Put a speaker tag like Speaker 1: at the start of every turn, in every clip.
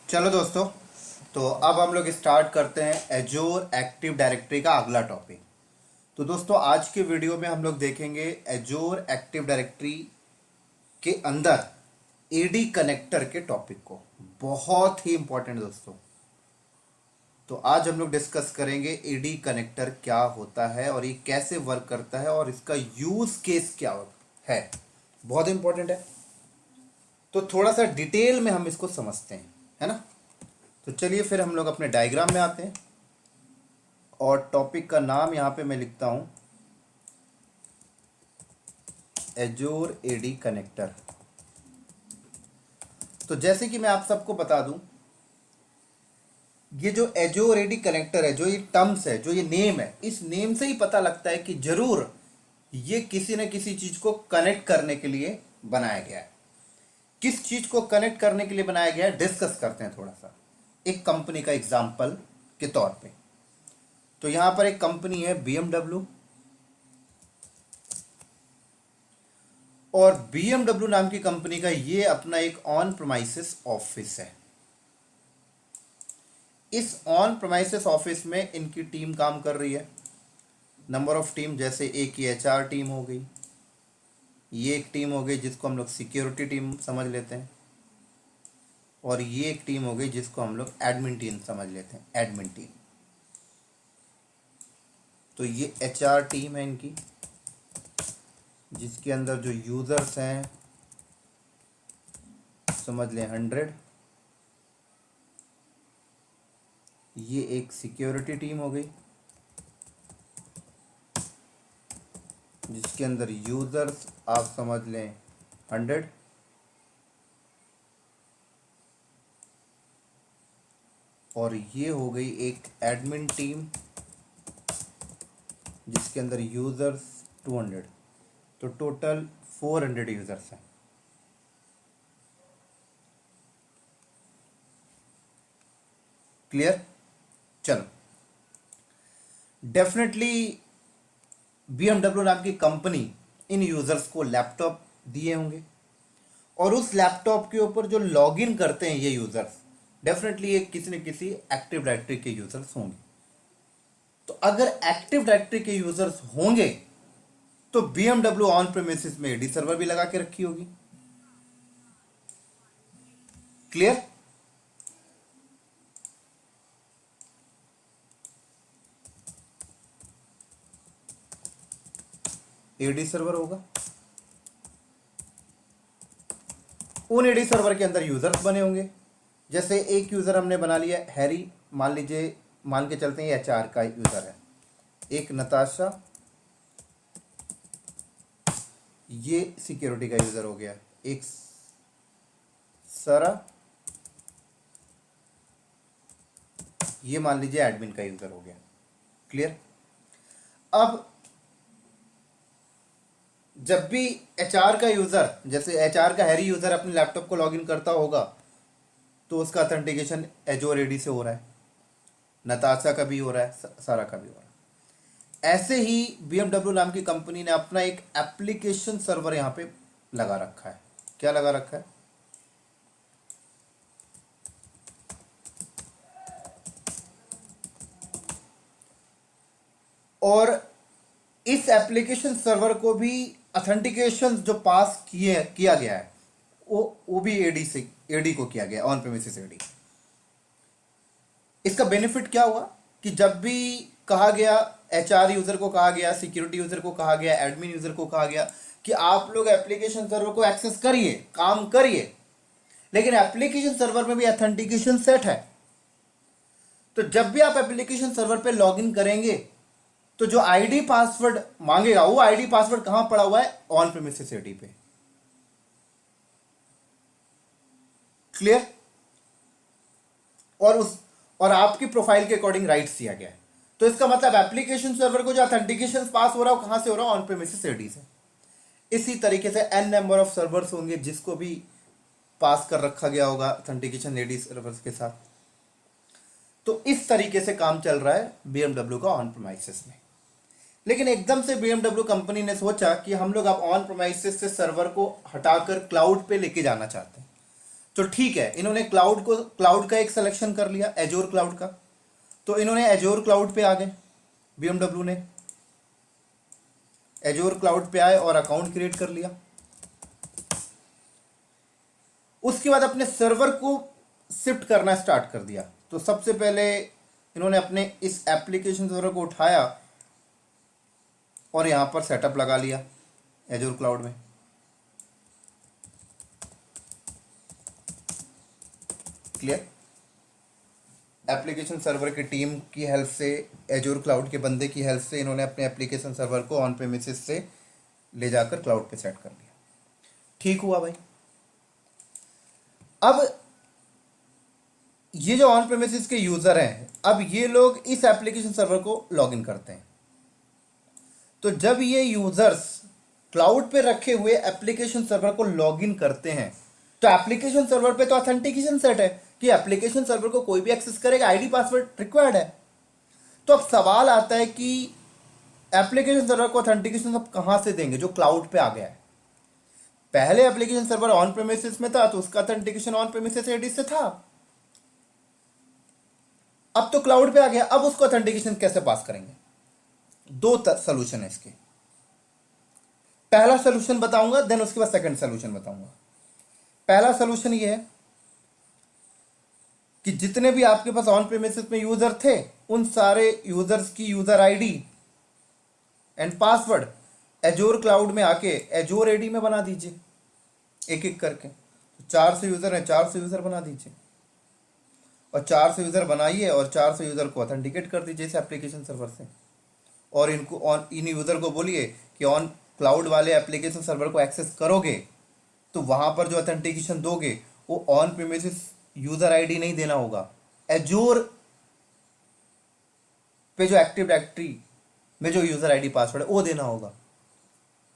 Speaker 1: चलो दोस्तों, तो अब हम लोग स्टार्ट करते हैं एजोर एक्टिव डायरेक्टरी का अगला टॉपिक। तो दोस्तों, आज के वीडियो में हम लोग देखेंगे एजोर एक्टिव डायरेक्टरी के अंदर एडी कनेक्टर के टॉपिक को। बहुत ही इंपॉर्टेंट दोस्तों। तो आज हम लोग डिस्कस करेंगे एडी कनेक्टर क्या होता है और ये कैसे वर्क करता है और इसका यूज केस क्या है। बहुत इंपॉर्टेंट है। तो थोड़ा सा डिटेल में हम इसको समझते हैं, है ना। तो चलिए फिर हम लोग अपने डायग्राम में आते हैं और टॉपिक का नाम यहां पे मैं लिखता हूं एजोर एडी कनेक्टर। तो जैसे कि मैं आप सबको बता दूं, ये जो एजोर एडी कनेक्टर है, जो ये टर्म्स है, जो ये नेम है, इस नेम से ही पता लगता है कि जरूर ये किसी न किसी चीज को कनेक्ट करने के लिए बनाया गया है। किस चीज को कनेक्ट करने के लिए बनाया गया है डिस्कस करते हैं थोड़ा सा, एक कंपनी का एग्जाम्पल के तौर पे। तो यहां पर एक कंपनी है BMW, और BMW नाम की कंपनी का ये अपना एक ऑन प्रोमाइसिस ऑफिस है। इस ऑन प्रोमाइसिस ऑफिस में इनकी टीम काम कर रही है। नंबर ऑफ टीम, जैसे एक की HR टीम हो गई, ये एक टीम हो गई जिसको हम लोग सिक्योरिटी टीम समझ लेते हैं, और ये एक टीम हो गई जिसको हम लोग एडमिन टीम समझ लेते हैं, एडमिन टीम। तो ये HR टीम है इनकी, जिसके अंदर जो यूजर्स हैं समझ लें 100। ये एक सिक्योरिटी टीम हो गई जिसके अंदर यूजर्स आप समझ लें 100। और ये हो गई एक एडमिन टीम जिसके अंदर यूजर्स 200। तो टोटल 400 यूजर्स हैं। क्लियर। चलो, डेफिनेटली BMW नाम की कंपनी इन यूजर्स को लैपटॉप दिए होंगे, और उस लैपटॉप के ऊपर जो लॉगिन करते हैं ये यूजर्स, डेफिनेटली ये किसी न किसी एक्टिव डायरेक्टरी के यूजर्स होंगे। तो अगर एक्टिव डायरेक्टरी के यूजर्स होंगे तो BMW ऑन प्रेमिसेस में एडी सर्वर भी लगा के रखी होगी। क्लियर। एडी सर्वर होगा, उन एडी सर्वर के अंदर यूजर्स बने होंगे। जैसे एक यूजर हमने बना लिया हैरी, मान लीजिए, मान के चलते हैं ये HR का यूजर है। एक नताशा, ये सिक्योरिटी का यूजर हो गया। एक सरा, ये मान लीजिए एडमिन का यूजर हो गया। क्लियर। अब जब भी HR का यूजर, जैसे HR का हैरी यूजर अपने लैपटॉप को लॉगिन करता होगा तो उसका अथेंटिकेशन एजोर एडी से हो रहा है, नताशा का भी हो रहा है, सारा का भी हो रहा है। ऐसे ही BMW नाम की कंपनी ने अपना एक एप्लीकेशन सर्वर यहां पे लगा रखा है। क्या लगा रखा है? और इस एप्लीकेशन सर्वर को भी अथेंटिकेशन जो पास किया गया है वो भी एडी को किया गया, ऑन प्रेमिसेस एडी। इसका बेनिफिट क्या हुआ कि जब भी कहा गया, HR यूजर को कहा गया, सिक्योरिटी यूजर को कहा गया, एडमिन यूजर को कहा गया कि आप लोग एप्लीकेशन सर्वर को एक्सेस करिए, काम करिए, लेकिन एप्लीकेशन सर्वर में भी अथेंटिकेशन सेट है। तो जब भी आप एप्लीकेशन सर्वर पे लॉगिन करेंगे तो जो आईडी पासवर्ड मांगेगा, वो आईडी पासवर्ड कहां पड़ा हुआ है? ऑन प्रेमिसेस एडी पे। क्लियर। और आपकी प्रोफाइल के अकॉर्डिंग राइट्स दिया गया है। तो इसका मतलब एप्लीकेशन सर्वर को जो अथेंटिकेशन पास हो रहा है वो कहां से हो रहा है? ऑन प्रेमिसेस एडी से। इसी तरीके से n नंबर ऑफ सर्वर्स होंगे जिसको भी पास कर रखा गया होगा अथेंटिकेशन एडी सर्वर्स के साथ। तो इस तरीके से काम चल रहा है BMW का ऑन प्रेमाइसिस में। लेकिन एकदम से BMW कंपनी ने सोचा कि हम लोग अब ऑन प्रेमाइसिस से सर्वर को हटाकर क्लाउड पे लेके जाना चाहते हैं। तो ठीक है, इन्होंने क्लाउड का एक सिलेक्शन कर लिया, एजोर क्लाउड का। तो इन्होंने एजोर क्लाउड पे आ गए, बीएमडब्ल्यू ने एजोर क्लाउड पे आए और अकाउंट क्रिएट कर लिया। उसके बाद अपने सर्वर को शिफ्ट करना स्टार्ट कर दिया। तो सबसे पहले इन्होंने अपने इस एप्लीकेशन सर्वर को उठाया और यहां पर सेटअप लगा लिया एजोर क्लाउड में। क्लियर? एप्लीकेशन सर्वर की टीम की हेल्प से, एजोर क्लाउड के बंदे की हेल्प से इन्होंने अपने एप्लीकेशन सर्वर को ऑन प्रेमिसेस से ले जाकर क्लाउड पे सेट कर दिया। ठीक हुआ भाई। अब ये जो ऑन प्रेमिसेस के यूजर हैं, अब ये लोग इस एप्लीकेशन सर्वर को लॉगिन करते हैं। तो जब ये यूजर्स क्लाउड पे रखे हुए एप्लीकेशन सर्वर को लॉगिन करते हैं, तो एप्लीकेशन सर्वर पे तो ऑथेंटिकेशन सेट है कि एप्लीकेशन सर्वर को कोई भी एक्सेस करेगा, आईडी पासवर्ड रिक्वायर्ड है। तो अब सवाल आता है कि एप्लीकेशन सर्वर को ऑथेंटिकेशन अब कहां से देंगे जो क्लाउड पे आ गया है। पहले एप्लीकेशन सर्वर ऑन प्रेमिसेस में था तो उसका ऑथेंटिकेशन ऑन प्रेमिसेस आईडी से था। अब तो क्लाउड पे आ गया, अब उसको ऑथेंटिकेशन कैसे पास करेंगे? दो सोल्यूशन है इसके। पहला सोल्यूशन बताऊंगा, देन उसके बाद सेकंड सोल्यूशन बताऊंगा। पहला सोल्यूशन ये है कि जितने भी आपके पास ऑन प्रेमिसेस में यूजर थे, उन सारे यूजर्स की user ID and password Azure cloud में आके एजोर एडी में बना दीजिए, एक एक करके। तो 400 यूजर हैं, 400 यूजर बना दीजिए और 400 यूजर बनाइए और 400 यूजर को ऑथेंटिकेट कर दीजिए इस एप्लीकेशन सर्वर से। और इन यूजर को बोलिए कि ऑन क्लाउड वाले एप्लीकेशन सर्वर को एक्सेस करोगे तो वहां पर जो ऑथेंटिकेशन दोगे वो ऑन प्रीमिसेस यूजर आईडी नहीं देना होगा, एजोर पे जो एक्टिव डायरेक्टरी में जो यूजर आईडी पासवर्ड है वो देना होगा।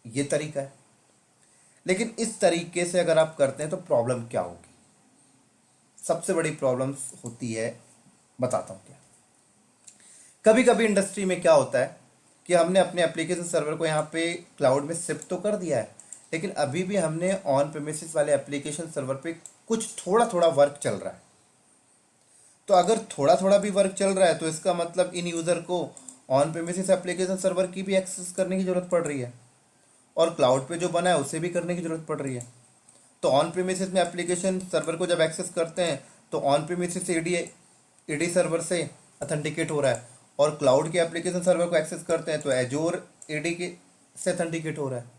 Speaker 1: ये तरीका है। लेकिन इस तरीके से अगर आप करते हैं तो प्रॉब्लम क्या होगी? सबसे बड़ी प्रॉब्लम होती है, बताता हूं क्या। कभी कभी इंडस्ट्री में क्या होता है कि हमने अपने एप्लीकेशन सर्वर को यहाँ पे क्लाउड में शिफ्ट तो कर दिया है, लेकिन अभी भी हमने ऑन प्रेमिसेस वाले एप्लीकेशन सर्वर पे कुछ थोड़ा थोड़ा वर्क चल रहा है। तो अगर थोड़ा थोड़ा भी वर्क चल रहा है तो इसका मतलब इन यूजर को ऑन प्रेमिसेस एप्लीकेशन सर्वर की भी एक्सेस करने की जरूरत पड़ रही है और क्लाउड पे जो बना है उसे भी करने की जरूरत पड़ रही है। तो ऑन प्रेमिसेस में एप्लीकेशन सर्वर को जब एक्सेस करते हैं तो ऑन प्रेमिसेस एडी सर्वर से अथेंटिकेट हो रहा है और क्लाउड के एप्लीकेशन सर्वर को एक्सेस करते हैं तो एजोर एडी के से अथेंटिकेट हो रहा है।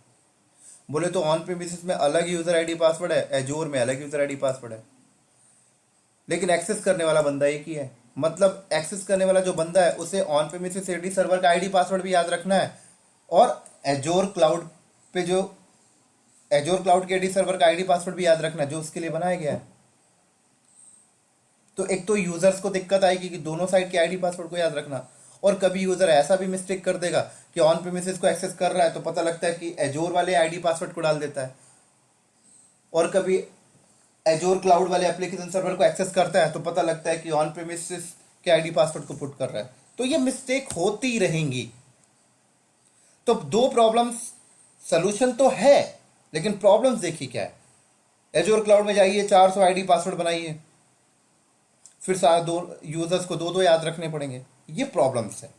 Speaker 1: बोले तो ऑन प्रेमिसेस में अलग यूजर आईडी पासवर्ड है, एजोर में अलग यूजर आईडी पासवर्ड है, लेकिन एक्सेस करने वाला बंदा एक ही है। मतलब एक्सेस करने वाला जो बंदा है उसे ऑन प्रेमिसेस एडी सर्वर का आईडी पासवर्ड भी याद रखना है और एजोर क्लाउड पे जो एजोर क्लाउड के एडी सर्वर का आईडी पासवर्ड भी याद रखना है जो उसके लिए बनाया गया है। तो एक तो यूजर्स को दिक्कत आएगी कि दोनों साइड के आईडी पासवर्ड को याद रखना, और कभी यूजर ऐसा भी मिस्टेक कर देगा कि ऑन प्रेमिसेस को एक्सेस कर रहा है तो पता लगता है कि एजोर वाले आईडी पासवर्ड को डाल देता है, और कभी एजोर क्लाउड वाले एप्लीकेशन सर्वर को एक्सेस करता है तो पता लगता है कि ऑन प्रेमिसेस के आईडी पासवर्ड को पुट कर रहा है। तो ये मिस्टेक होती रहेंगी। तो दो प्रॉब्लम्स, सोल्यूशन तो है लेकिन प्रॉब्लम्स देखिए क्या है। एजोर क्लाउड में जाइए, 400 आईडी पासवर्ड बनाइए, फिर सारे दो यूजर्स को दो दो याद रखने पड़ेंगे। ये प्रॉब्लम्स है।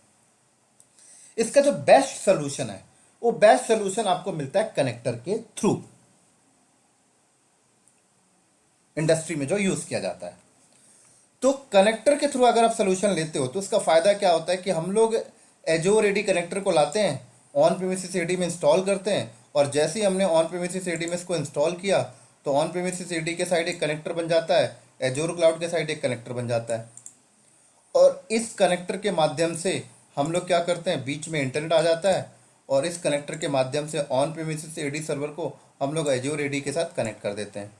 Speaker 1: इसका जो बेस्ट सोल्यूशन है वो बेस्ट सोल्यूशन आपको मिलता है कनेक्टर के थ्रू, इंडस्ट्री में जो यूज किया जाता है। तो कनेक्टर के थ्रू अगर आप सोल्यूशन लेते हो तो उसका फायदा क्या होता है कि हम लोग एजोर एडी कनेक्टर को लाते हैं, ऑन प्रेमिसेस एडी में इंस्टॉल करते हैं, और जैसे ही हमने ऑन प्रेमिसेस एडी में इसको इंस्टॉल किया तो ऑन प्रेमिसेस एडी के साइड एक कनेक्टर बन जाता है, एजोर क्लाउड के साइड एक कनेक्टर बन जाता है, और इस कनेक्टर के माध्यम से हम लोग क्या करते हैं, बीच में इंटरनेट आ जाता है और इस कनेक्टर के माध्यम से ऑन प्रेमिसेस एडी सर्वर को हम लोग एजोर एडी के साथ कनेक्ट कर देते हैं।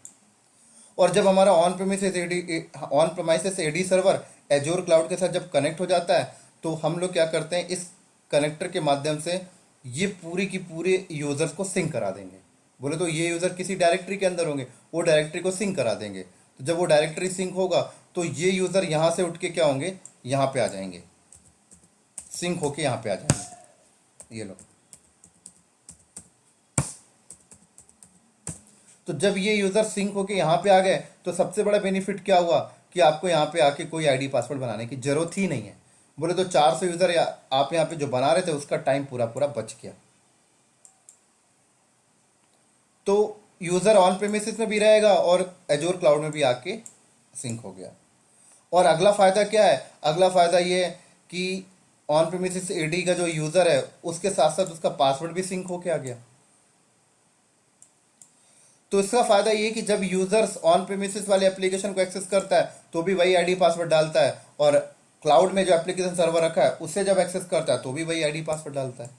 Speaker 1: और जब हमारा on premises AD server Azure cloud के साथ जब कनेक्ट हो जाता है तो हम लोग क्या करते हैं, इस कनेक्टर के माध्यम से ये पूरी की पूरे यूजर्स को सिंक करा देंगे। बोले तो ये यूजर किसी डायरेक्टरी के अंदर होंगे, वो डायरेक्टरी को सिंक करा देंगे। तो जब वो डायरेक्टरी सिंक होगा तो ये यूजर यहाँ से उठ के क्या होंगे, यहाँ पे आ जाएंगे, सिंक होके यहाँ पे आ जाएंगे ये लोग। तो जब ये यूज़र सिंक होके यहाँ पे आ गए तो सबसे बड़ा बेनिफिट क्या हुआ कि आपको यहाँ पे आके कोई आईडी पासवर्ड बनाने की जरूरत ही नहीं है। बोले तो 400 यूज़र आप यहाँ पे जो बना रहे थे उसका टाइम पूरा पूरा बच गया। तो यूज़र ऑन प्रेमिसेस में भी रहेगा और एजोर क्लाउड में भी आके सिंक हो गया। और अगला फ़ायदा क्या है? अगला फ़ायदा ये है कि ऑन प्रेमिसेस एडी का जो यूज़र है उसके साथ साथ उसका पासवर्ड भी सिंक होके आ गया। तो इसका फ़ायदा ये कि जब यूज़र्स ऑन प्रेमिसेस वाले एप्लीकेशन को एक्सेस करता है तो भी वही आईडी पासवर्ड डालता है, और क्लाउड में जो एप्लीकेशन सर्वर रखा है उससे जब एक्सेस करता है तो भी वही आईडी पासवर्ड डालता है।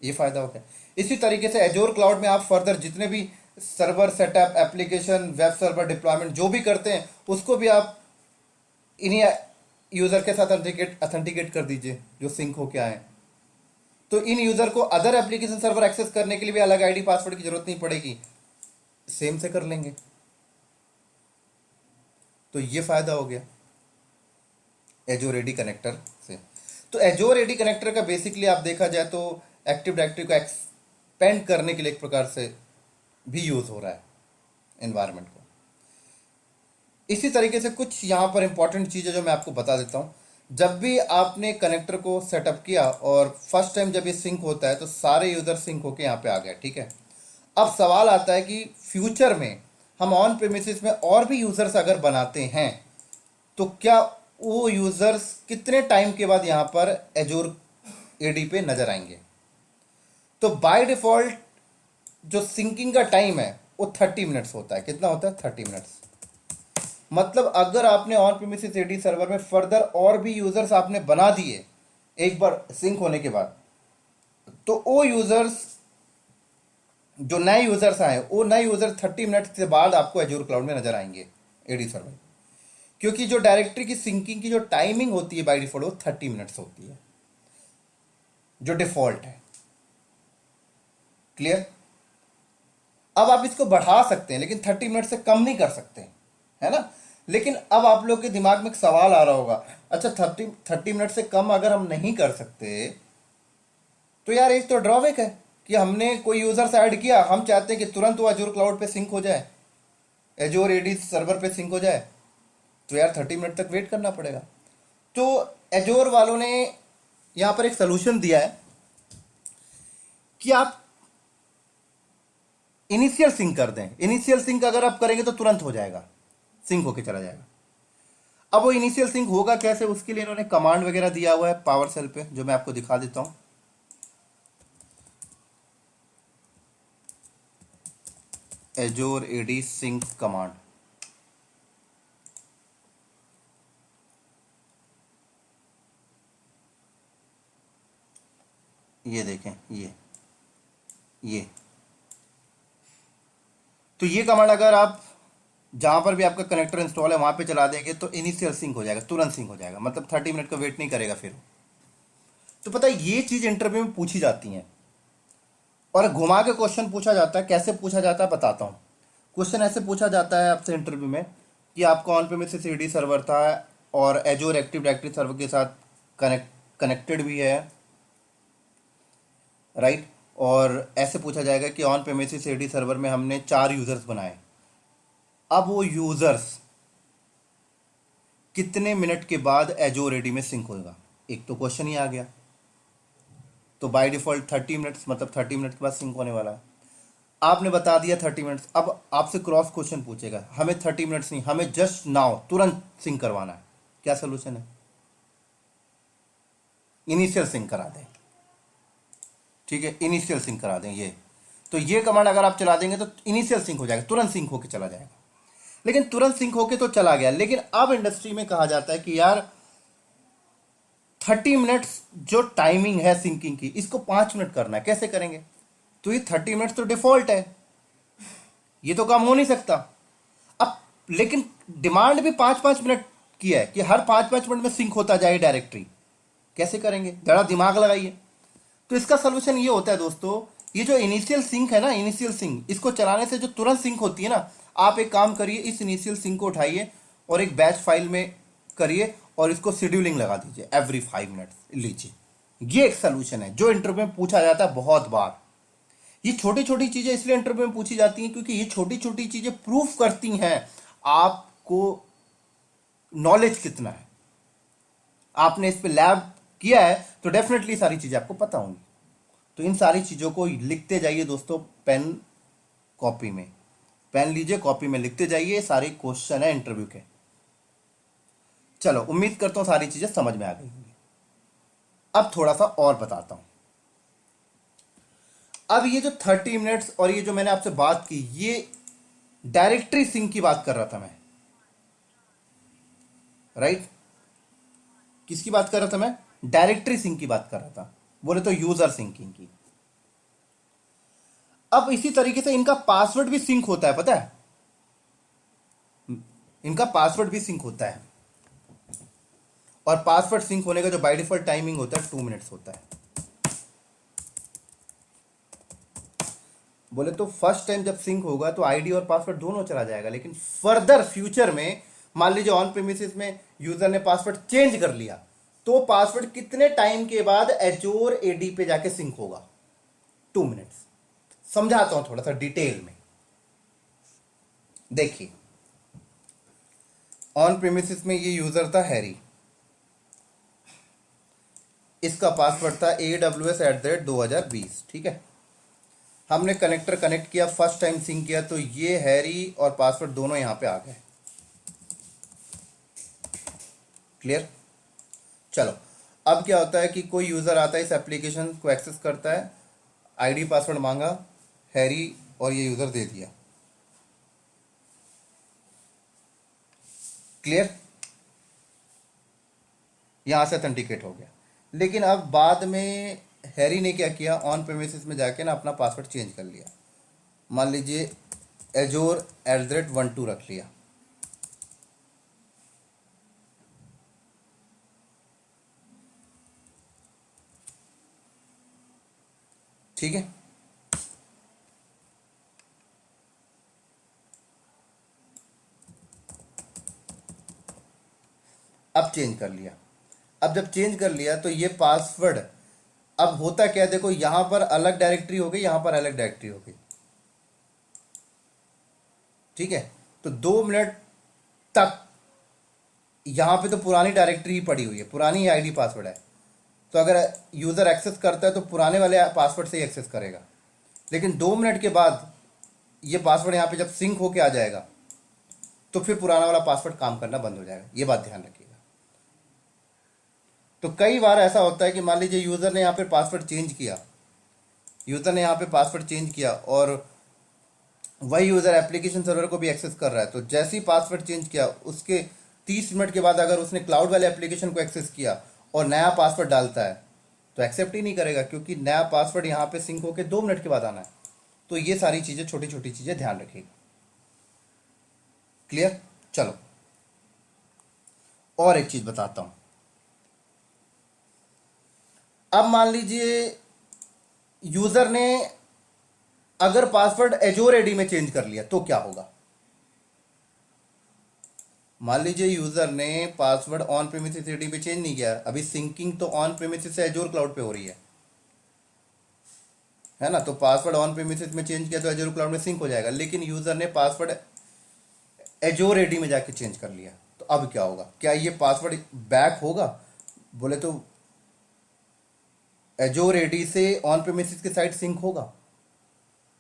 Speaker 1: ये फ़ायदा हो गया। इसी तरीके से एजोर क्लाउड में आप फर्दर जितने भी server setup, application, web server deployment जो भी करते हैं उसको भी आप इन्हीं यूज़र के साथ अथेंटिकेट कर दीजिए जो सिंक होके आए। तो इन यूज़र को अदर एप्लीकेशन सर्वर एक्सेस करने के लिए भी अलग आईडी पासवर्ड की जरूरत नहीं पड़ेगी, सेम से कर लेंगे। तो ये फ़ायदा हो गया एजोर एडी कनेक्टर से। तो एजोर एडी कनेक्टर का बेसिकली आप देखा जाए तो एक्टिव डायरेक्टरी को एक्सपेंड करने के लिए एक प्रकार से भी यूज़ हो रहा है एनवायरनमेंट को। इसी तरीके से कुछ यहाँ पर इंपॉर्टेंट चीज़ें जो मैं आपको बता देता हूँ। जब भी आपने कनेक्टर को सेटअप किया और फर्स्ट टाइम जब ये सिंक होता है तो सारे यूज़र सिंक होके यहाँ पे आ गए, ठीक है। अब सवाल आता है कि फ्यूचर में हम ऑन प्रेमिसेस में और भी यूज़र्स अगर बनाते हैं तो क्या वो यूज़र्स कितने टाइम के बाद यहाँ पर एजोर एडी पे नज़र आएंगे। तो बाय डिफ़ॉल्ट जो सिंकिंग का टाइम है वो 30 मिनट्स होता है। कितना होता है? 30 मिनट्स। मतलब अगर आपने ऑन प्रीमिसेस एडी सर्वर में फर्दर और भी यूजर्स आपने बना दिए एक बार सिंक होने के बाद, तो वो यूजर्स जो नए यूजर्स आए वो नए यूजर 30 मिनट के बाद आपको एजूर क्लाउड में नजर आएंगे एडी सर्वर। क्योंकि जो डायरेक्टरी की सिंकिंग की जो टाइमिंग होती है बाय डिफॉल्ट वो 30 मिनट्स होती है जो डिफॉल्ट है। क्लियर? अब आप इसको बढ़ा सकते हैं लेकिन 30 मिनट से कम नहीं कर सकते, है ना। लेकिन अब आप लोग के दिमाग में एक सवाल आ रहा होगा, अच्छा 30 मिनट से कम अगर हम नहीं कर सकते तो यार एक तो ड्रॉबैक है कि हमने कोई यूजर से ऐड किया, हम चाहते हैं कि तुरंत वो एजोर क्लाउड पे सिंक हो जाए, एजोर एडी सर्वर पे सिंक हो जाए, तो यार 30 मिनट तक वेट करना पड़ेगा। तो एजोर वालों ने यहां पर एक सोल्यूशन दिया है कि आप इनिशियल सिंक कर दें। इनिशियल सिंक अगर आप करेंगे तो तुरंत हो जाएगा, सिंक होके चला जाएगा। अब वो इनिशियल सिंक होगा कैसे, उसके लिए इन्होंने कमांड वगैरह दिया हुआ है पावर सेल पे, जो मैं आपको दिखा देता हूं। एजोर एडी सिंक कमांड, ये देखें, ये तो ये कमांड अगर आप जहां पर भी आपका कनेक्टर इंस्टॉल है वहां पे चला देंगे तो इनिशियल सिंक हो जाएगा, तुरंत सिंक हो जाएगा, मतलब 30 मिनट का वेट नहीं करेगा फिर। तो पता है ये चीज इंटरव्यू में पूछी जाती है और घुमा के क्वेश्चन पूछा जाता है। कैसे पूछा जाता है बताता हूँ। क्वेश्चन ऐसे पूछा जाता है आपसे इंटरव्यू में कि आपका ऑन प्रीमिसेस एडी सर्वर था और एजोर एक्टिव डायरेक्टरी सर्वर के साथ कनेक्टेड भी है, राइट। और ऐसे पूछा जाएगा कि ऑन प्रीमिसेस एडी सर्वर में हमने 4 यूजर्स बनाए, अब वो यूजर्स कितने मिनट के बाद एजोर एडी में सिंक होगा। एक तो क्वेश्चन ही आ गया। तो बाय डिफॉल्ट 30 मिनट्स, मतलब 30 मिनट के बाद सिंक होने वाला है। आपने बता दिया 30 मिनट्स। अब आपसे क्रॉस क्वेश्चन पूछेगा, हमें 30 मिनट्स नहीं, हमें जस्ट नाउ तुरंत सिंक करवाना है। क्या सोल्यूशन है? इनिशियल सिंक करा दें, ठीक है, इनिशियल सिंक करा दें। ये तो ये कमांड अगर आप चला देंगे तो इनिशियल सिंक हो जाएगा, तुरंत सिंक होके चला जाएगा। लेकिन तुरंत सिंक होके तो चला गया, लेकिन अब इंडस्ट्री में कहा जाता है कि यार 30 मिनट्स जो टाइमिंग है सिंकिंग की, इसको 5 मिनट करना है। कैसे करेंगे? तो ये 30 मिनट्स तो डिफॉल्ट है, ये तो काम हो नहीं सकता। अब लेकिन डिमांड भी 5-5 मिनट की है कि हर 5-5 मिनट में सिंक होता जाए डायरेक्टरी। कैसे करेंगे? जरा दिमाग लगाइए। तो इसका सोल्यूशन ये होता है दोस्तों, ये जो इनिशियल सिंक है ना, इनिशियल सिंक, इसको चलाने से जो तुरंत सिंक होती है ना, आप एक काम करिए, इस इनिशियल सिंक को उठाइए और एक बैच फाइल में करिए और इसको शेड्यूलिंग लगा दीजिए एवरी 5 मिनट्स लीजिए। ये एक सोल्यूशन है जो इंटरव्यू में पूछा जाता है बहुत बार। ये छोटी छोटी चीजें इसलिए इंटरव्यू में पूछी जाती हैं क्योंकि ये छोटी छोटी चीजें प्रूफ करती हैं आपको नॉलेज कितना है। आपने इस पे लैब किया है तो डेफिनेटली सारी चीजें आपको पता होंगी। तो इन सारी चीजों को लिखते जाइए दोस्तों, पेन कॉपी में, पेन लीजिए, कॉपी में लिखते जाइए, सारे क्वेश्चन है इंटरव्यू के। चलो, उम्मीद करता हूं सारी चीजें समझ में आ गई होंगी। अब थोड़ा सा और बताता हूं। अब ये जो 30 मिनट्स और ये जो मैंने आपसे बात की, ये डायरेक्टरी सिंक की बात कर रहा था मैं, राइट? किसकी बात कर रहा था मैं? डायरेक्टरी सिंक की बात कर रहा था, बोले तो यूजर सिंकिंग की। अब इसी तरीके से इनका पासवर्ड भी सिंक होता है, पता है? इनका पासवर्ड भी सिंक होता है, और पासवर्ड सिंक होने का जो बाय डिफॉल्ट टाइमिंग होता है 2 मिनट्स होता है। बोले तो फर्स्ट टाइम जब सिंक होगा तो आईडी और पासवर्ड दोनों चला जाएगा, लेकिन फर्दर फ्यूचर में मान लीजिए ऑन प्रीमिसेस में यूजर ने पासवर्ड चेंज कर लिया, तो पासवर्ड कितने टाइम के बाद एजोर एडी पे जाके सिंक होगा? 2 मिनट्स। समझाता हूं थोड़ा सा डिटेल में। देखिए, ऑन प्रीमिसेस में ये यूजर था हैरी, इसका पासवर्ड था AWS@2020, ठीक है। हमने कनेक्टर कनेक्ट किया, फर्स्ट टाइम सिंक किया, तो ये हैरी और पासवर्ड दोनों यहां पे आ गए। क्लियर? चलो, अब क्या होता है कि कोई यूजर आता है, इस एप्लीकेशन को एक्सेस करता है, आईडी पासवर्ड मांगा हैरी और ये यूजर दे दिया। क्लियर? यहां से ऑथेंटिकेट हो गया। लेकिन अब बाद में हैरी ने क्या किया, ऑन प्रेमिसेस में जाके ना अपना पासवर्ड चेंज कर लिया। मान लीजिए azure@12 रख लिया। ठीक है, अब चेंज कर लिया। अब जब चेंज कर लिया तो ये पासवर्ड, अब होता क्या है, देखो यहां पर अलग डायरेक्टरी हो गई, यहां पर अलग डायरेक्टरी हो गई, ठीक है। तो 2 मिनट तक यहां पे तो पुरानी डायरेक्टरी ही पड़ी हुई है, पुरानी ही आईडी पासवर्ड है। तो अगर यूजर एक्सेस करता है तो पुराने वाले पासवर्ड से ही एक्सेस करेगा। लेकिन 2 मिनट के बाद ये पासवर्ड यहां पे जब सिंक होके आ जाएगा तो फिर पुराना वाला पासवर्ड काम करना बंद हो जाएगा। ये बात ध्यान रखिएगा। तो कई बार ऐसा होता है कि मान लीजिए यूजर ने यहां पे पासवर्ड चेंज किया, यूजर ने यहां पे पासवर्ड चेंज किया और वही यूजर एप्लीकेशन सर्वर को भी एक्सेस कर रहा है। तो जैसे ही पासवर्ड चेंज किया, उसके 30 मिनट के बाद अगर उसने क्लाउड वाले एप्लीकेशन को एक्सेस किया और नया पासवर्ड डालता है तो एक्सेप्ट ही नहीं करेगा, क्योंकि नया पासवर्ड यहाँ पे सिंक होकर 2 मिनट के बाद आना है। तो ये सारी चीजें, छोटी छोटी चीजें ध्यान रखिएगा। क्लियर? चलो, और एक चीज बताता हूं। अब मान लीजिए यूजर ने अगर पासवर्ड एजोर एडी में चेंज कर लिया तो क्या होगा? मान लीजिए यूजर ने पासवर्ड ऑन प्रीमिसेस एडी पे चेंज नहीं किया, अभी सिंकिंग तो ऑन प्रीमिसेस से एजोर क्लाउड पे हो रही है ना। तो पासवर्ड ऑन प्रीमिसेस में चेंज किया तो एजोर क्लाउड में सिंक हो जाएगा। लेकिन यूजर ने पासवर्ड एजोर एडी में जाके चेंज कर लिया, तो अब क्या होगा? क्या ये पासवर्ड बैक होगा? बोले तो एजोर एडी से ऑन प्रीमिसेस के साइड सिंक होगा,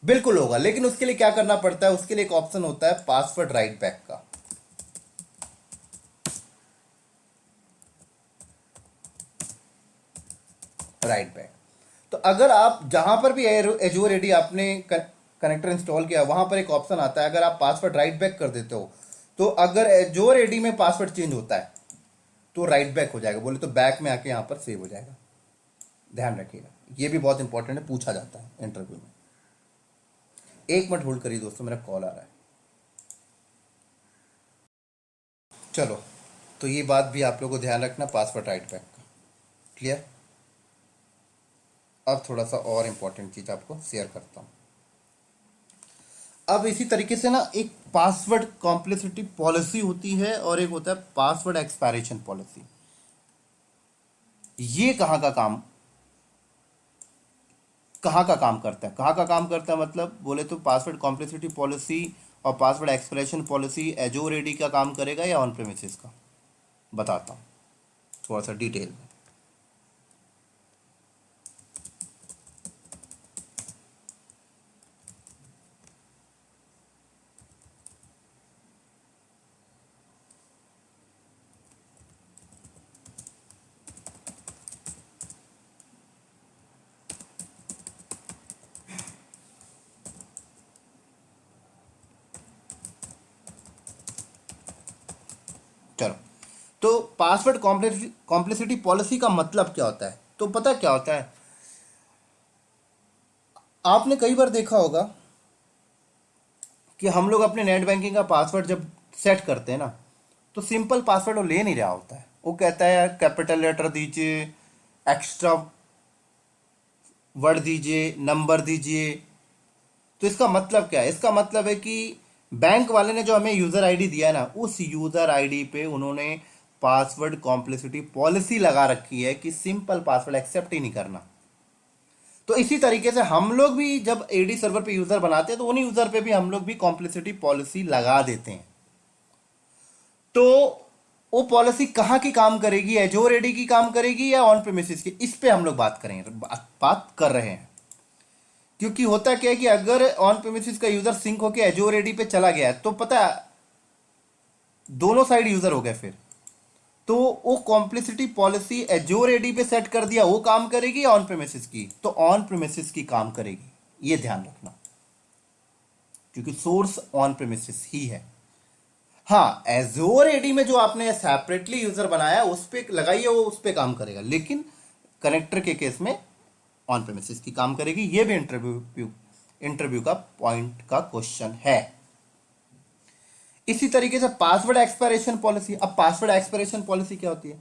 Speaker 1: बिल्कुल होगा। लेकिन उसके लिए क्या करना पड़ता है? उसके लिए एक ऑप्शन होता है पासवर्ड राइट बैक का। Right back. तो अगर आप जहां पर भी एजोर एडी आपने कनेक्टर इंस्टॉल किया, वहां पर एक ऑप्शन आता है, अगर आप पासवर्ड राइट बैक कर देते हो तो अगर एजोर एडी में पासवर्ड चेंज होता है तो राइट बैक हो जाएगा, बोले तो बैक में आके यहां पर सेव हो जाएगा। ध्यान रखिएगा, ये भी बहुत इंपॉर्टेंट है, पूछा जाता है इंटरव्यू में। 1 मिनट होल्ड करिए दोस्तों, मेरा कॉल आ रहा है। चलो, तो ये बात भी आप लोगों को ध्यान रखना, पासवर्ड राइट बैक का। क्लियर? अब थोड़ा सा और इंपॉर्टेंट चीज आपको शेयर करता हूं। अब इसी तरीके से ना एक पासवर्ड कॉम्प्लेक्सिटी पॉलिसी होती है और एक होता है पासवर्ड एक्सपायरेशन पॉलिसी। ये कहां का काम कहाँ का काम करता है, कहाँ का काम करता है मतलब बोले तो पासवर्ड कॉम्प्लेक्सिटी पॉलिसी और password expression policy Azure AD का काम करेगा या ऑन प्रेमिसेस का, बताता हूँ थोड़ा सा डिटेल में। चलो, तो पासवर्ड कॉम्प्लेक्सिटी पॉलिसी का मतलब क्या होता है, तो पता क्या होता है, आपने कई बार देखा होगा कि हम लोग अपने नेट बैंकिंग का पासवर्ड जब सेट करते हैं ना, तो सिंपल पासवर्ड वो ले नहीं रहा होता है, वो कहता है कैपिटल लेटर दीजिए, एक्स्ट्रा वर्ड दीजिए, नंबर दीजिए। तो इसका मतलब क्या है, इसका मतलब है कि बैंक वाले ने जो हमें यूजर आईडी दिया है ना, उस यूजर आईडी पे उन्होंने पासवर्ड कॉम्प्लेक्सिटी पॉलिसी लगा रखी है कि सिंपल पासवर्ड एक्सेप्ट ही नहीं करना। तो इसी तरीके से हम लोग भी जब एडी सर्वर पे यूजर बनाते हैं तो उन्हीं यूजर पे भी हम लोग भी कॉम्प्लेक्सिटी पॉलिसी लगा देते हैं। तो वो पॉलिसी कहाँ की काम करेगी, एजोर एडी की काम करेगी या ऑन प्रेमिसेस की, इस पे हम लोग बात करेंगे, बात कर रहे हैं। क्योंकि होता क्या है कि अगर ऑन प्रेमिसेस का यूजर सिंक होकर एजोर एडी पे चला गया है तो पता है दोनों साइड यूजर हो गए, फिर तो वो कॉम्प्लिसिटी पॉलिसी एजोर एडी पे सेट कर दिया, वो काम करेगी या ऑन प्रेमिसेस की, तो ऑन प्रेमिसेस की काम करेगी, ये ध्यान रखना, क्योंकि सोर्स ऑन प्रेमिसेस ही है। हाँ, एजोर एडी में जो आपने सेपरेटली यूजर बनाया उस पर लगाइए, वो उस पर काम करेगा, लेकिन कनेक्टर के केस में ऑन प्रेमिसेस की काम करेगी। ये भी इंटरव्यू का पॉइंट का क्वेश्चन है। इसी तरीके से पासवर्ड एक्सपायरेशन पॉलिसी। अब पासवर्ड एक्सपायरेशन पॉलिसी क्या होती है,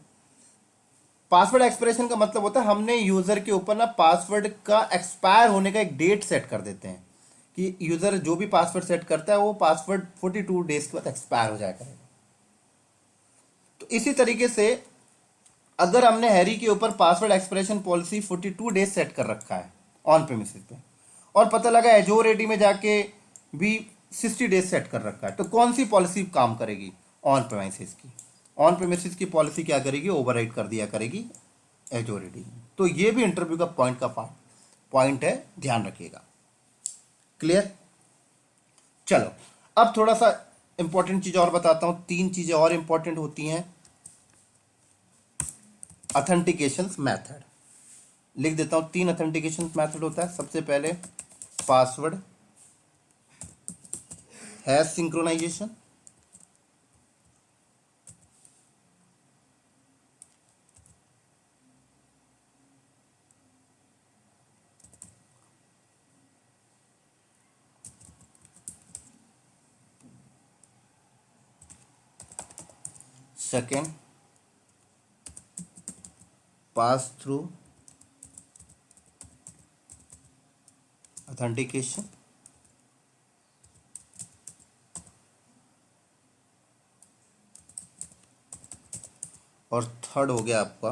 Speaker 1: पासवर्ड एक्सपायरेशन का मतलब होता है हमने यूजर के ऊपर ना पासवर्ड का एक्सपायर होने का एक डेट सेट कर देते हैं कि यूजर जो भी पासवर्ड सेट करता है वो पासवर्ड 42 डेज के बाद एक्सपायर हो जाया करेगा। तो इसी तरीके से अगर हमने हैरी के ऊपर password expiration policy 42 days set कर रखा है ऑन प्रेमिसेस पे, और पता लगा एजोर एडी में जाके भी 60 डेज सेट कर रखा है, तो कौन सी पॉलिसी काम करेगी, ऑन प्रेमिसेस की। ऑन प्रेमिसेस की पॉलिसी क्या करेगी, ओवरराइड कर दिया करेगी एजोर एडी। तो ये भी इंटरव्यू का पॉइंट है, ध्यान रखिएगा। क्लियर। चलो, अब थोड़ा सा इंपॉर्टेंट चीज और बताता हूं, 3 चीजें और इंपॉर्टेंट होती हैं। ऑथेंटिकेशन मेथड लिख देता हूं, 3 ऑथेंटिकेशन मेथड होता है। सबसे पहले password hash synchronization, second pass through authentication, और थर्ड हो गया आपका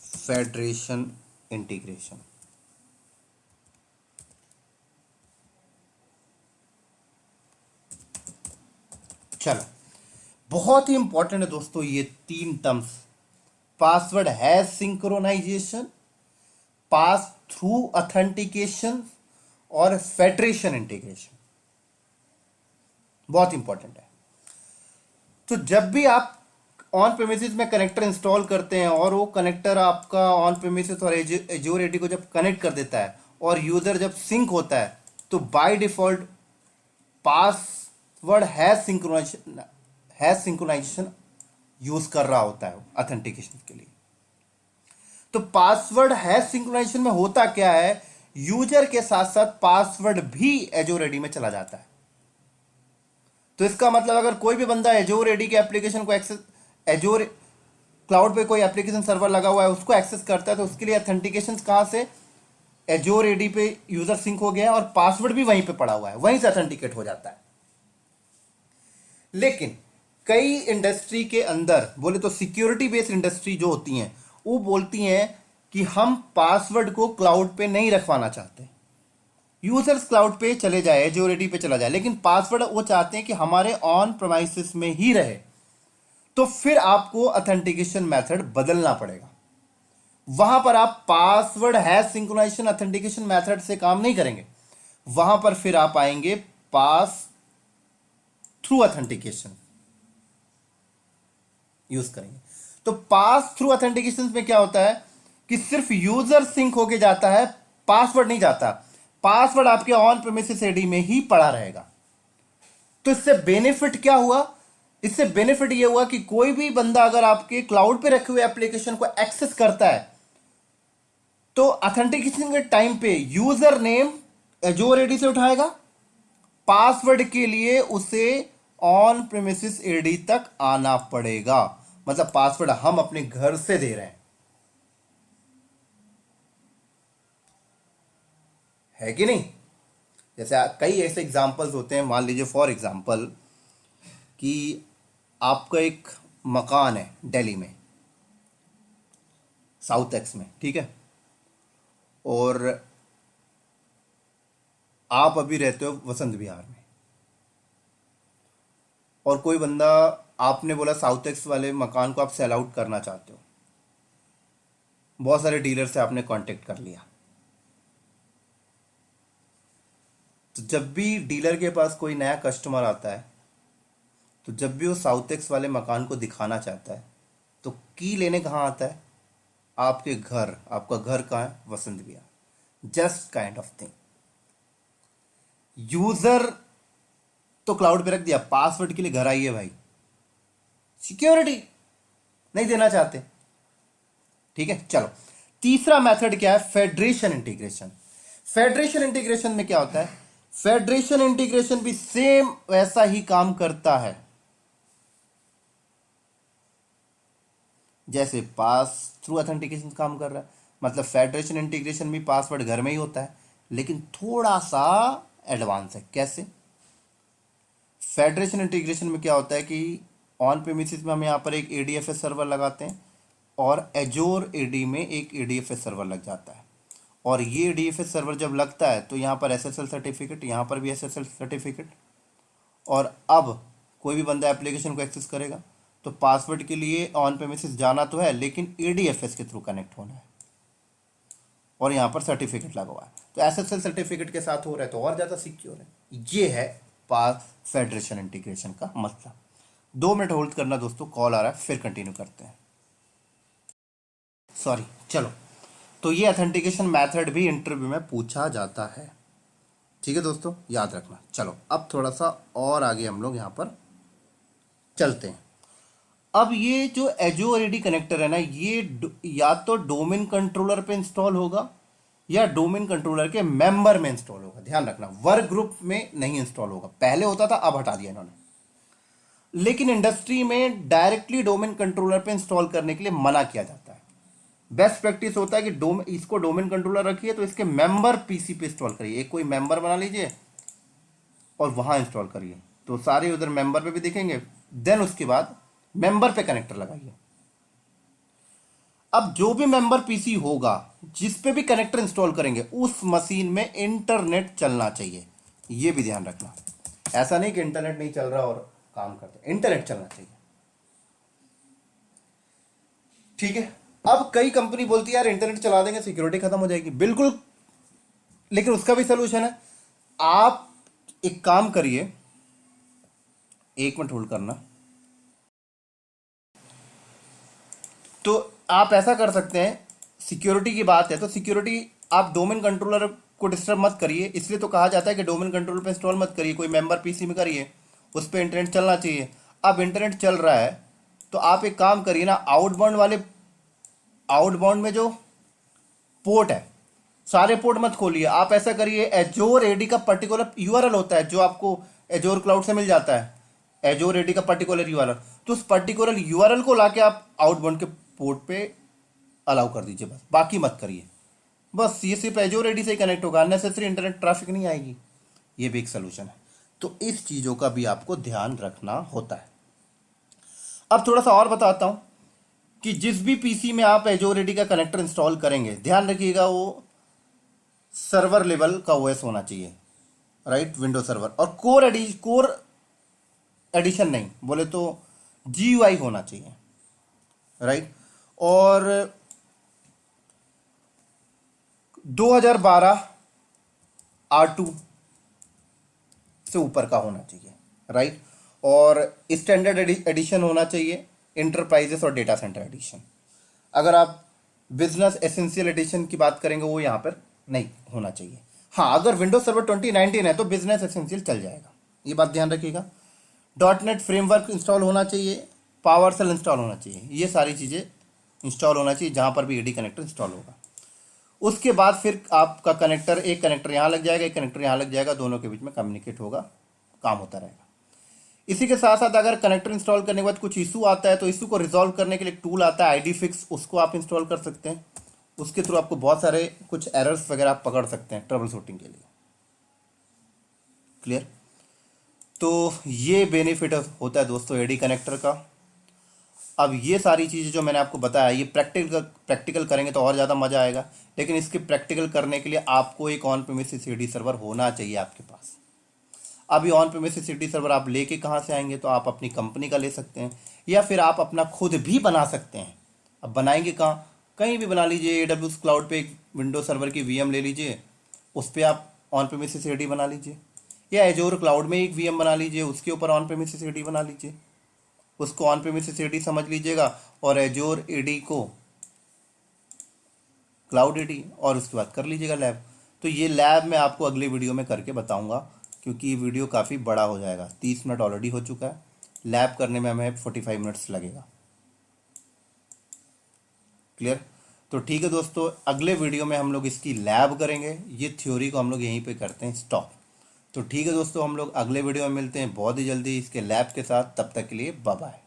Speaker 1: फेडरेशन इंटीग्रेशन। चलो, बहुत ही इंपॉर्टेंट है दोस्तों ये 3 terms, password hash synchronization, pass through authentication और फेडरेशन इंटीग्रेशन, बहुत इंपॉर्टेंट है। तो जब भी आप ऑन प्रेमिसेस में कनेक्टर इंस्टॉल करते हैं और वो कनेक्टर आपका ऑन प्रेमिसेस और एजोर एडी को जब कनेक्ट कर देता है और यूजर जब सिंक होता है, तो by default password hash synchronization use कर रहा होता है ऑथेंटिकेशन के लिए। तो पासवर्ड हैश सिंक्रोनाइजेशन में होता क्या है, यूजर के साथ साथ पासवर्ड भी एजोर एडी में चला जाता है। तो इसका मतलब अगर कोई भी बंदा एजोर एडी के एप्लीकेशन को एक्सेस, एजोर क्लाउड पे कोई एप्लीकेशन सर्वर लगा हुआ है उसको एक्सेस करता है, तो उसके लिए ऑथेंटिकेशन कहां से, एजोर एडी पे यूजर सिंक हो गया है और पासवर्ड भी वहीं पे पड़ा हुआ है, वहीं से ऑथेंटिकेट हो जाता है। लेकिन कई इंडस्ट्री के अंदर बोले तो सिक्योरिटी बेस्ड इंडस्ट्री जो होती हैं वो बोलती हैं कि हम पासवर्ड को क्लाउड पे नहीं रखवाना चाहते, यूजर्स क्लाउड पे चले जाए, एज्योरिटी पे चला जाए, लेकिन पासवर्ड वो चाहते हैं कि हमारे ऑन प्रेमाइसिस में ही रहे। तो फिर आपको ऑथेंटिकेशन मेथड बदलना पड़ेगा। वहां पर आप password hash synchronization authentication method से काम नहीं करेंगे, वहां पर फिर आप आएंगे पास थ्रू ऑथेंटिकेशन यूज करेंगे। तो पास थ्रू ऑथेंटिकेशन में क्या होता है कि सिर्फ यूजर सिंक होके जाता है, पासवर्ड नहीं जाता, पासवर्ड आपके ऑन प्रेमिसेस एडी में ही पड़ा रहेगा। तो इससे बेनिफिट क्या हुआ? इससे बेनिफिट यह हुआ कि कोई भी बंदा अगर आपके क्लाउड पे रखे हुए एप्लीकेशन को एक्सेस करता है तो ऑथेंटिकेशन के टाइम पे यूजर नेम एजोर एडी से उठाएगा, पासवर्ड के लिए उसे ऑन प्रेमिसेस एडी तक आना पड़ेगा। मतलब पासवर्ड हम अपने घर से दे रहे हैं, है कि नहीं? जैसे कई ऐसे एग्जांपल्स होते हैं, मान लीजिए फॉर एग्जांपल कि आपका एक मकान है दिल्ली में, साउथ एक्स में, ठीक है, और आप अभी रहते हो वसंत विहार में, और कोई बंदा, आपने बोला साउथ एक्स वाले मकान को आप सेल आउट करना चाहते हो, बहुत सारे डीलर से आपने कांटेक्ट कर लिया। तो जब भी डीलर के पास कोई नया कस्टमर आता है, तो जब भी वो साउथ एक्स वाले मकान को दिखाना चाहता है तो की लेने कहाँ आता है? आपके घर। आपका घर कहाँ है? Vasant Vihar. Just kind of thing. User तो क्लाउड पे रख दिया, पासवर्ड के लिए घर आइए भाई, सिक्योरिटी नहीं देना चाहते, ठीक है। चलो, तीसरा मेथड क्या है? Federation integration. फेडरेशन इंटीग्रेशन में क्या होता है? फेडरेशन इंटीग्रेशन भी सेम वैसा ही काम करता है जैसे पास थ्रू ऑथेंटिकेशन काम कर रहा है। मतलब फेडरेशन इंटीग्रेशन भी पासवर्ड घर में ही होता है, लेकिन थोड़ा सा एडवांस है। कैसे? फेडरेशन इंटीग्रेशन में क्या होता है कि ऑन प्रीमिसेस में हम यहाँ पर एक एडीएफएस सर्वर लगाते हैं और एजोर एडी में एक एडीएफएस सर्वर लग जाता है, और ये एडीएफएस सर्वर जब लगता है तो यहाँ पर एसएसएल सर्टिफिकेट, यहाँ पर भी एसएसएल सर्टिफिकेट, और अब कोई भी बंदा एप्लीकेशन को एक्सेस करेगा तो पासवर्ड के लिए ऑन प्रेमिसेस जाना तो है, लेकिन एडीएफएस के थ्रू कनेक्ट होना है, और यहाँ पर सर्टिफिकेट लगा हुआ है, तो एसएसएल सर्टिफिकेट के साथ हो रहा है तो और ज़्यादा सिक्योर है। ये है पास फेडरेशन इंटीग्रेशन का मतलब। 2 मिनट होल्ड करना दोस्तों, कॉल आ रहा है, फिर कंटिन्यू करते हैं। सॉरी, चलो। तो ये ऑथेंटिकेशन मेथड भी इंटरव्यू में पूछा जाता है, ठीक है दोस्तों, याद रखना। चलो, अब थोड़ा सा और आगे हम लोग यहाँ पर चलते हैं। अब ये जो एजोर एडी कनेक्टर है ना, ये या तो डोमेन कंट्रोलर पे इंस्टॉल होगा या डोमेन कंट्रोलर के मेंबर में इंस्टॉल होगा। ध्यान रखना, वर्क ग्रुप में नहीं इंस्टॉल होगा। पहले होता था, अब हटा दिया इन्होंने। लेकिन इंडस्ट्री में डायरेक्टली डोमेन कंट्रोलर पे इंस्टॉल करने के लिए मना किया जाता है। बेस्ट प्रैक्टिस होता है कि इसको डोमेन कंट्रोलर रखिए तो इसके मेंबर पीसी पे इंस्टॉल करिए। एक कोई मेंबर बना लीजिए और वहां इंस्टॉल करिए, तो सारे उधर मेंबर पे भी दिखेंगे। देन उसके बाद मेंबर पे कनेक्टर लगाइए। अब जो भी मेंबर पीसी होगा, जिस पे भी कनेक्टर इंस्टॉल करेंगे, उस मशीन में इंटरनेट चलना चाहिए। ये भी ध्यान रखना, ऐसा नहीं कि इंटरनेट नहीं चल रहा और काम करते, इंटरनेट चलना चाहिए, ठीक है। अब कई कंपनी बोलती है यार इंटरनेट चला देंगे सिक्योरिटी खत्म हो जाएगी। बिल्कुल, लेकिन उसका भी सोल्यूशन है। आप एक काम करिए, 1 मिनट होल्ड करना। तो आप ऐसा कर सकते हैं, सिक्योरिटी की बात है तो सिक्योरिटी आप डोमेन कंट्रोलर को डिस्टर्ब मत करिए। इसलिए तो कहा जाता है कि डोमेन कंट्रोलर पे इंस्टॉल मत करिए, कोई मेंबर पीसी में करिए, उस पर इंटरनेट चलना चाहिए। अब इंटरनेट चल रहा है तो आप एक काम करिए ना, आउटबाउंड में जो पोर्ट है, सारे पोर्ट मत खोलिए। आप ऐसा करिए, एजोर एडी का पर्टिकुलर यूआरएल होता है जो आपको एजोर क्लाउड से मिल जाता है, एजोर एडी का पर्टिकुलर यूआरएल। तो उस पर्टिकुलर यूआरएल को लाके आप आउटबाउंड के पोर्ट पे अलाउ कर दीजिए, बस बाकी मत करिए। बस ये सिर्फ एजोर एडी से ही कनेक्ट होगा, अननेसेसरी इंटरनेट ट्रैफिक नहीं आएगी। ये भी एक सोल्यूशन है। तो इस चीज़ों का भी आपको ध्यान रखना होता है। अब थोड़ा सा और बताता हूं कि जिस भी पीसी में आप एजोर एडी का कनेक्टर इंस्टॉल करेंगे, ध्यान रखिएगा वो सर्वर लेवल का ओएस होना चाहिए, राइट, विंडो सर्वर। और कोर एडिशन नहीं, बोले तो जीयूआई होना चाहिए, राइट। और 2012 R2 से ऊपर का होना चाहिए, राइट। और स्टैंडर्ड एडिशन होना चाहिए, इंटरप्राइजेस और डेटा सेंटर एडिशन। अगर आप बिजनेस एसेंशियल एडिशन की बात करेंगे वो यहाँ पर नहीं होना चाहिए। हाँ, अगर विंडोज सर्वर 2019 है तो बिजनेस एसेंशियल चल जाएगा, ये बात ध्यान रखिएगा। .NET फ्रेमवर्क इंस्टॉल होना चाहिए, पावर सेल इंस्टॉल होना चाहिए, ये सारी चीज़ें इंस्टॉल होना चाहिए जहाँ पर भी एडी कनेक्टर इंस्टॉल होगा। उसके बाद फिर आपका कनेक्टर, एक कनेक्टर यहाँ लग जाएगा, एक कनेक्टर यहाँ लग जाएगा, दोनों के बीच में कम्युनिकेट होगा, काम होता रहेगा। इसी के साथ साथ अगर कनेक्टर इंस्टॉल करने के बाद कुछ इशू आता है तो इशू को रिजॉल्व करने के लिए एक टूल आता है आईडी फिक्स, उसको आप इंस्टॉल कर सकते हैं। उसके थ्रू आपको बहुत सारे कुछ एरर्स वगैरह आप पकड़ सकते हैं ट्रबल शूटिंग के लिए। क्लियर? तो ये बेनिफिट होता है दोस्तों एडी कनेक्टर का। अब ये सारी चीज़ें जो मैंने आपको बताया ये प्रैक्टिकल करेंगे तो और ज़्यादा मज़ा आएगा, लेकिन इसके प्रैक्टिकल करने के लिए आपको एक ऑन प्रीमिसेस एडी सर्वर होना चाहिए आपके पास। अभी ऑन प्रीमिसेस एडी सर्वर आप लेके कहाँ से आएंगे? तो आप अपनी कंपनी का ले सकते हैं या फिर आप अपना खुद भी बना सकते हैं। अब बनाएंगे कहाँ? कहीं भी बना लीजिए, AWS क्लाउड पे एक विंडो सर्वर की VM ले लीजिए, उस पर आप ऑन प्रीमिसेस एडी बना लीजिए, या एजोर क्लाउड में एक VM बना लीजिए, उसके ऊपर ऑन प्रीमिसेस एडी बना लीजिए, उसको ऑन प्रीमिसेस एडी समझ लीजिएगा और एजोर एडी को क्लाउड एडी, और उसके बाद कर लीजिएगा लैब। तो ये लैब मैं आपको अगले वीडियो में करके बताऊंगा, क्योंकि ये वीडियो काफ़ी बड़ा हो जाएगा। 30 मिनट ऑलरेडी हो चुका है, लैब करने में हमें 45 मिनट्स लगेगा। क्लियर? तो ठीक है दोस्तों, अगले वीडियो में हम लोग इसकी लैब करेंगे। ये थ्योरी को हम लोग यहीं पे करते हैं स्टॉप। तो ठीक है दोस्तों, हम लोग अगले वीडियो में मिलते हैं बहुत ही जल्दी इसके लैब के साथ। तब तक के लिए बाय बाय।